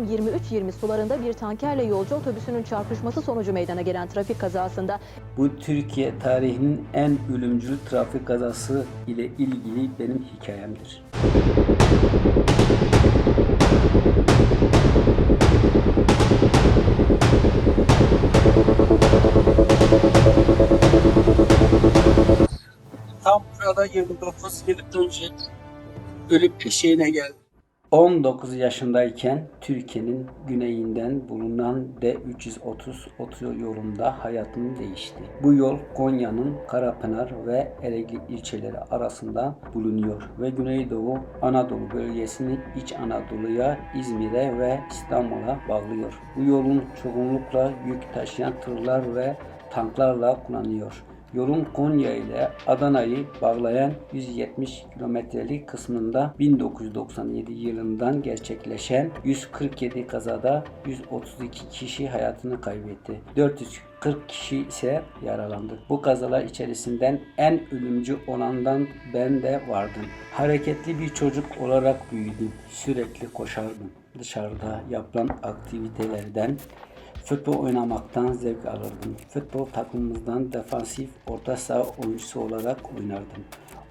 23.20 sularında bir tankerle yolcu otobüsünün çarpışması sonucu meydana gelen trafik kazasında Bu Türkiye tarihinin en ölümcül trafik kazası ile ilgili benim hikayemdir. Tam burada 29 yıl önce ölüm eşiğine geldi. 19 yaşındayken Türkiye'nin güneyinden bulunan D330 otoyolunda hayatım değişti. Bu yol Konya'nın Karapınar ve Eregli ilçeleri arasında bulunuyor ve Güneydoğu Anadolu bölgesini İç Anadolu'ya, İzmir'e ve İstanbul'a bağlıyor. Bu yolun çoğunlukla yük taşıyan tırlar ve tanklarla kullanılıyor. Yolun Konya ile Adana'yı bağlayan 170 kilometrelik kısmında 1997 yılından gerçekleşen 147 kazada 132 kişi hayatını kaybetti. 440 kişi ise yaralandı. Bu kazalar içerisinden en ölümcül olandan ben de vardım. Hareketli bir çocuk olarak büyüdüm. Sürekli koşardım. Dışarıda yapılan aktivitelerden futbol oynamaktan zevk alırdım. Futbol takımımızdan defansif orta saha oyuncusu olarak oynardım.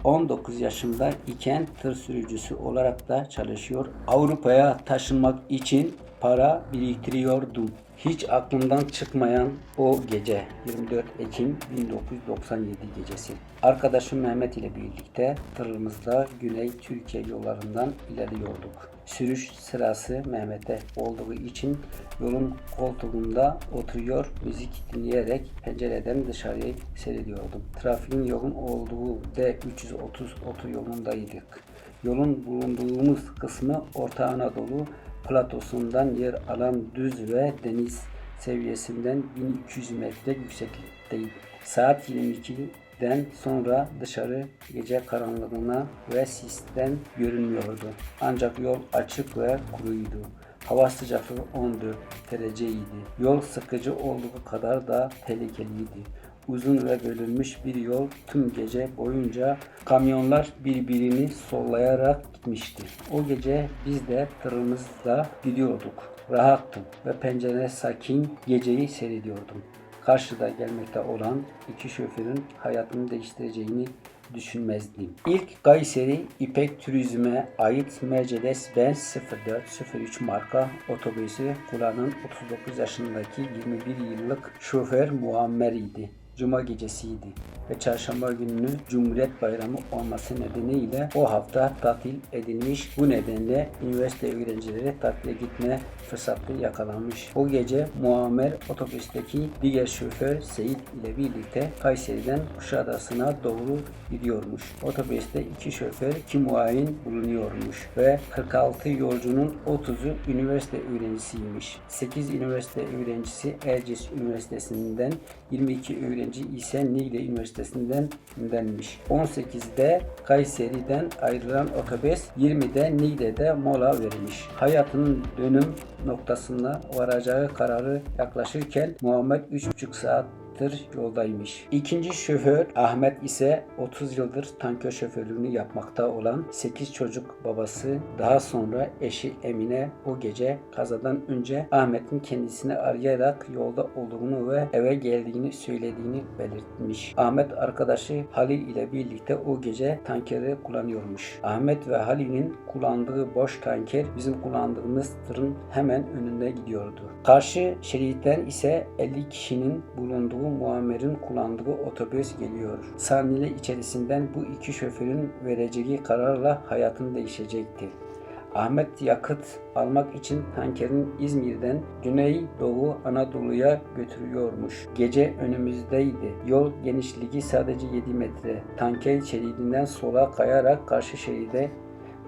19 yaşında iken tır sürücüsü olarak da çalışıyor. Avrupa'ya taşınmak için para biriktiriyordum. Hiç aklımdan çıkmayan o gece 24 Ekim 1997 gecesi. Arkadaşım Mehmet ile birlikte tırımızda Güney Türkiye yollarından ilerliyorduk. Sürüş sırası Mehmet'e olduğu için yolun koltuğunda oturuyor, müzik dinleyerek pencereden dışarıyı seyrediyordum. Trafiğin yoğun olduğu D330 otoyolundaydık. Yolun bulunduğumuz kısmı Orta Anadolu platosundan yer alan düz ve deniz seviyesinden 1200 metre yükseklikteydi. Saat 22'den sonra dışarı gece karanlığına ve sisten görünmüyordu. Ancak yol açık ve kuruydu. Hava sıcaklığı 14 dereceydi. Yol sıkıcı olduğu kadar da tehlikeliydi. Uzun ve bölünmüş bir yol tüm gece boyunca kamyonlar birbirini sollayarak gitmişti. O gece biz de tırımızla gidiyorduk. Rahattım ve pencere sakin geceyi seyrediyordum. Karşıda gelmekte olan iki şoförün hayatını değiştireceğini düşünmezdim. İlk Kayseri İpek Turizm'e ait Mercedes-Benz 0403 marka otobüsü kullanan 39 yaşındaki 21 yıllık şoför Muammer idi. Cuma gecesiydi ve çarşamba gününü Cumhuriyet Bayramı olması nedeniyle o hafta tatil edilmiş. Bu nedenle üniversite öğrencileri tatile gitme fırsatı yakalanmış. O gece Muammer otobüsteki diğer şoför Seyit ile birlikte Kayseri'den Kuşadası'na doğru gidiyormuş. Otobüste iki şoför, iki muavin bulunuyormuş ve 46 yolcunun 30'u üniversite öğrencisiymiş. 8 üniversite öğrencisi Erciyes Üniversitesi'nden, 22 öğrenci ise Niğde Üniversitesi'ndenmiş. 18'de Kayseri'den ayrılan otobüs 20'de Niğde'de mola vermiş. Hayatının dönüm noktasına varacağı kararı yaklaşırken Muhammed 3,5 saattir yoldaymış. İkinci şoför Ahmet ise 30 yıldır tanker şoförlüğünü yapmakta olan 8 çocuk babası, daha sonra eşi Emine o gece kazadan önce Ahmet'in kendisini arayarak yolda olduğunu ve eve geldiğini söylediğini belirtmiş. Ahmet arkadaşı Halil ile birlikte o gece tankeri kullanıyormuş. Ahmet ve Halil'in kullandığı boş tanker bizim kullandığımız tırın hemen önünde gidiyordu. Karşı şeritten ise 50 kişinin bulunduğu Muammer'in kullandığı otobüs geliyor. Saniyeler içerisinden bu iki şoförün vereceği kararla hayatını değişecekti. Ahmet yakıt almak için tankerin İzmir'den Güneydoğu Anadolu'ya götürüyormuş. Gece önümüzdeydi. Yol genişliği sadece 7 metre. Tanker şeridinden sola kayarak karşı şeride,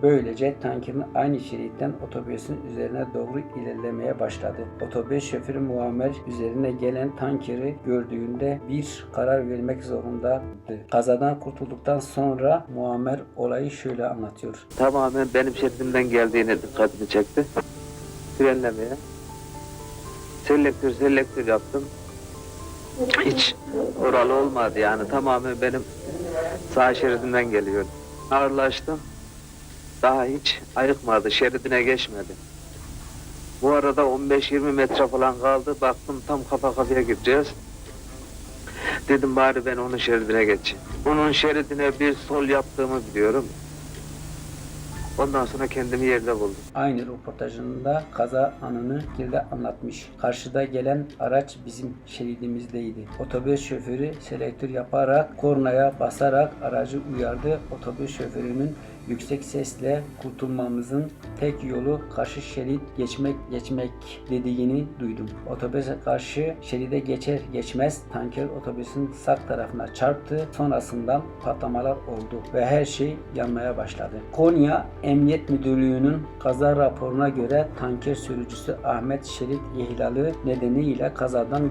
böylece tankerin aynı şeritten otobüsün üzerine doğru ilerlemeye başladı. Otobüs şoförü Muammer üzerine gelen tankeri gördüğünde bir karar vermek zorundaydı. Kazadan kurtulduktan sonra Muammer olayı şöyle anlatıyor. Tamamen benim şeridimden geldiğine dikkatimi çekti. Frenlemeye. Selektör yaptım. Hiç oralı olmadı yani. Tamamen benim sağ şeridimden geliyor. Ağırlaştım. Daha hiç ayıkmadı, şeridine geçmedi. Bu arada 15-20 metre falan kaldı. Baktım tam kafa kafaya gideceğiz. Dedim bari ben onun şeridine geçeyim. Onun şeridine bir sol yaptığımı biliyorum. Ondan sonra kendimi yerde buldum. Aynı röportajında kaza anını şekilde anlatmış. Karşıda gelen araç bizim şeridimizdeydi. Otobüs şoförü selektör yaparak kornaya basarak aracı uyardı. Otobüs şoförünün yüksek sesle kurtulmamızın tek yolu karşı şerit geçmek dediğini duydum. Otobüse karşı şeride geçer geçmez tanker otobüsün sağ tarafına çarptı. Sonrasında patlamalar oldu ve her şey yanmaya başladı. Konya Emniyet Müdürlüğü'nün kaza raporuna göre tanker sürücüsü Ahmet şerit ihlali nedeniyle kazadan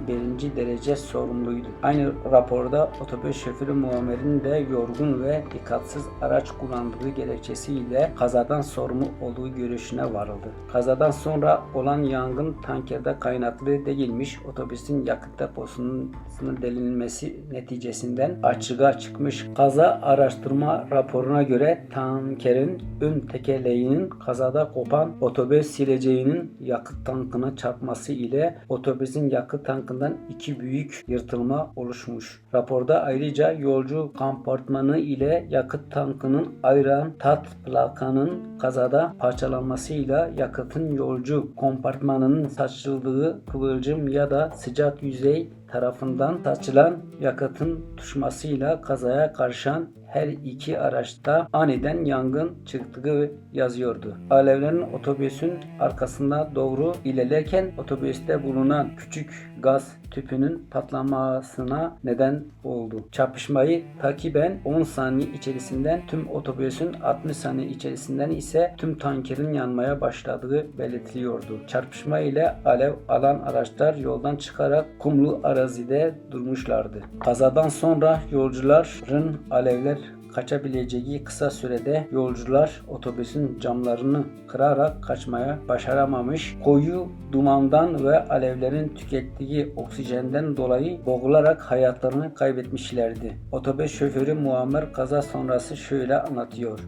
1. derece sorumluydu. Aynı raporda otobüs şoförü Muammer'in de yorgun ve dikkatsiz araç kullandığı gerekçesiyle kazadan sorumlu olduğu görüşüne varıldı. Kazadan sonra olan yangın tankerde kaynaklı değilmiş. Otobüsün yakıt deposunun delinmesi neticesinden açığa çıkmış. Kaza araştırma raporuna göre tankerin ön tekerleğinin kazada kopan otobüs sileceğinin yakıt tankına çarpması ile otobüsün yakıt tankından 2 büyük yırtılma oluşmuş. Raporda ayrıca yolcu kompartmanı ile yakıt tankının ayıran tat plakanın kazada parçalanmasıyla yakıtın yolcu kompartmanının saçıldığı kıvılcım ya da sıcak yüzey tarafından saçılan yakıtın tutuşmasıyla kazaya karışan her iki araçta aniden yangın çıktığı yazıyordu. Alevlerin otobüsün arkasına doğru ilerlerken otobüste bulunan küçük gaz tüpünün patlamasına neden oldu. Çarpışmayı takiben 10 saniye içerisinden tüm otobüsün 60 saniye içerisinden ise tüm tankerin yanmaya başladığı belirtiliyordu. Çarpışma ile alev alan araçlar yoldan çıkarak kumlu arazide durmuşlardı. Kazadan sonra yolcuların alevler kaçabileceği kısa sürede yolcular otobüsün camlarını kırarak kaçmaya başaramamış. Koyu dumandan ve alevlerin tükettiği oksijenden dolayı boğularak hayatlarını kaybetmişlerdi. Otobüs şoförü Muammer kaza sonrası şöyle anlatıyor.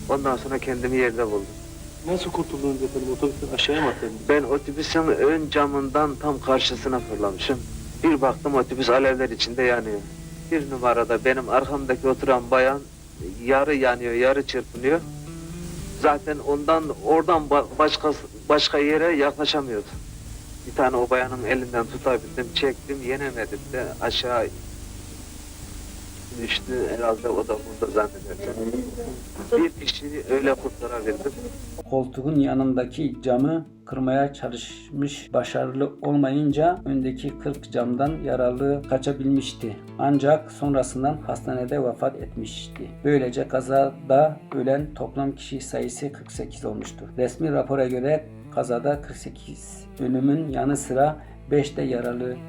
Ondan sonra kendimi yerde buldum. Nasıl kurtuldunuz efendim? Otobüsten aşağıya mı atladınız? Ben otobüsün ön camından tam karşısına fırlamışım. Bir baktım otobüs alevler içinde yanıyor. Bir numarada benim arkamdaki oturan bayan yarı yanıyor, yarı çırpınıyor. Zaten oradan başka yere yaklaşamıyordu. Bir tane o bayanın elinden tutabildim, çektim, yenemedim de aşağı düştü. Herhalde o da burada zannedersem. Bir kişiyi öyle kurtarabildim. Koltuğun yanındaki camı kırmaya çalışmış, başarılı olmayınca öndeki 40 camdan yaralı kaçabilmişti. Ancak sonrasından hastanede vefat etmişti. Böylece kazada ölen toplam kişi sayısı 48 olmuştu. Resmi rapora göre kazada 48 ölümün yanı sıra 5 de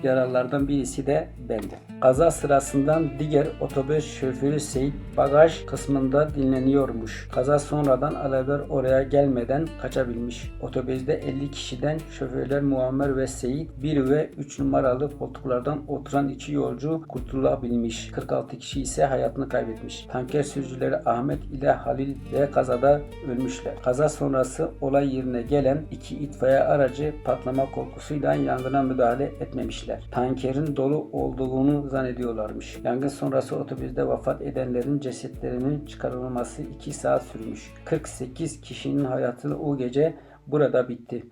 yaralılardan birisi de bendim. Kaza sırasında diğer otobüs şoförü Seyit bagaj kısmında dinleniyormuş. Kaza sonradan alevler oraya gelmeden kaçabilmiş. Otobüste 50 kişiden şoförler Muammer ve Seyit 1 ve 3 numaralı koltuklardan oturan 2 yolcu kurtulabilmiş. 46 kişi ise hayatını kaybetmiş. Tanker sürücüleri Ahmet ile Halil de kazada ölmüşler. Kaza sonrası olay yerine gelen 2 itfaiye aracı patlama korkusuyla yangına müdahale etmemişler. Tankerin dolu olduğunu zannediyorlarmış. Yangın sonrası otobüste vefat edenlerin cesetlerinin çıkarılması 2 saat sürmüş. 48 kişinin hayatı o gece burada bitti.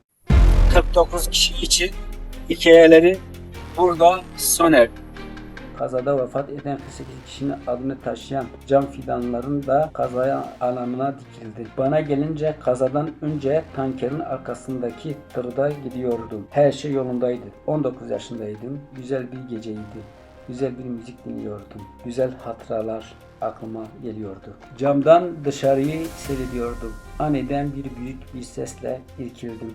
49 kişi için hikayeleri burada sona erdi. Kazada vefat eden 48 kişinin adını taşıyan cam fidanların da kazaya alanına dikildi. Bana gelince kazadan önce tankerin arkasındaki tırda gidiyordum. Her şey yolundaydı. 19 yaşındaydım. Güzel bir geceydi. Güzel bir müzik dinliyordum. Güzel hatıralar aklıma geliyordu. Camdan dışarıyı seyrediyordum. Aniden büyük bir sesle irkildim.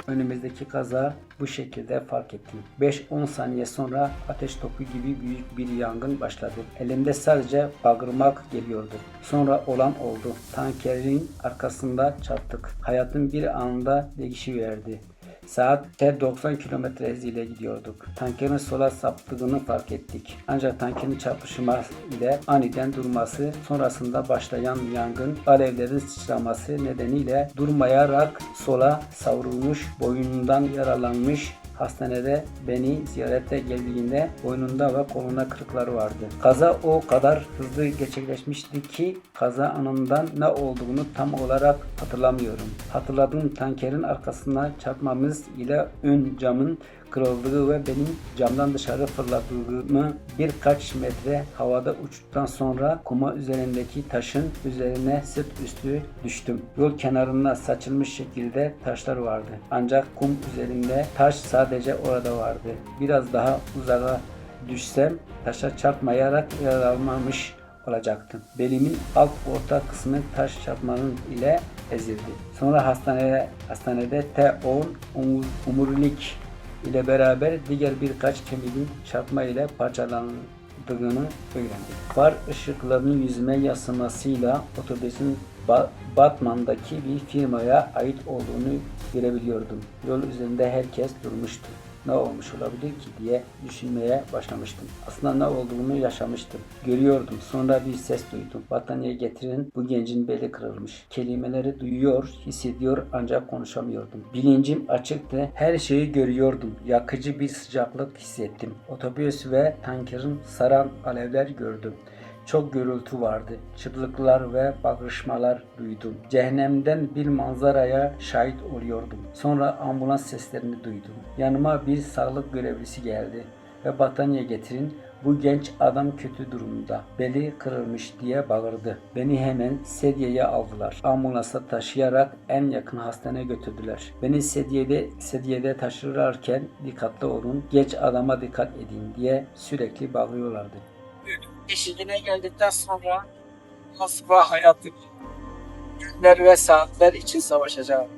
Önümüzdeki kaza bu şekilde fark ettim. 5-10 saniye sonra ateş topu gibi büyük bir yangın başladı. Elimde sadece bağırmak geliyordu. Sonra olan oldu. Tankerin arkasında çarptık. Hayatım bir anda değişiverdi. Saatte 90 km hızıyla gidiyorduk. Tankerin sola saptığını fark ettik. Ancak tankerin çarpışma ile aniden durması, sonrasında başlayan yangın, alevlerin sıçraması nedeniyle durmayarak sola savrulmuş, boynundan yaralanmış. Hastanede beni ziyarete geldiğinde boynunda ve kolunda kırıkları vardı. Kaza o kadar hızlı gerçekleşmişti ki kaza anından ne olduğunu tam olarak hatırlamıyorum. Hatırladığım tankerin arkasına çarpmamız ile ön camın kırıldığı ve benim camdan dışarı fırladığımı, birkaç metre havada uçtuktan sonra kuma üzerindeki taşın üzerine sırt üstü düştüm. Yol kenarına saçılmış şekilde taşlar vardı. Ancak kum üzerinde taş sadece orada vardı. Biraz daha uzağa düşsem taşa çarpmayarak yaralanmamış olacaktım. Belimin alt orta kısmı taş çarpmanın ile ezildi. Sonra hastanede T10 omurilik ile beraber diğer birkaç kemiğin çarpma ile parçalandığını öğrendim. Far ışıklarının yüzüme yansımasıyla otobüsün Batman'daki bir firmaya ait olduğunu görebiliyordum. Yol üzerinde herkes durmuştu. Ne olmuş olabilir ki diye düşünmeye başlamıştım. Aslında ne olduğunu yaşamıştım. Görüyordum. Sonra bir ses duydum. Battaniye getirin, bu gencin beli kırılmış. Kelimeleri duyuyor, hissediyor ancak konuşamıyordum. Bilincim açıktı. Her şeyi görüyordum. Yakıcı bir sıcaklık hissettim. Otobüs ve tankerin saran alevler gördüm. Çok gürültü vardı. Çığlıklar ve bağırışmalar duydum. Cehennemden bir manzaraya şahit oluyordum. Sonra ambulans seslerini duydum. Yanıma bir sağlık görevlisi geldi ve battaniye getirin, bu genç adam kötü durumda, beli kırılmış diye bağırdı. Beni hemen sedyeye aldılar. Ambulansa taşıyarak en yakın hastaneye götürdüler. Beni sedyede taşırlarken dikkatli olun, genç adama dikkat edin diye sürekli bağırıyorlardı. Eşiğine geldikten sonra asla hayatı günler ve saatler için savaşacağım.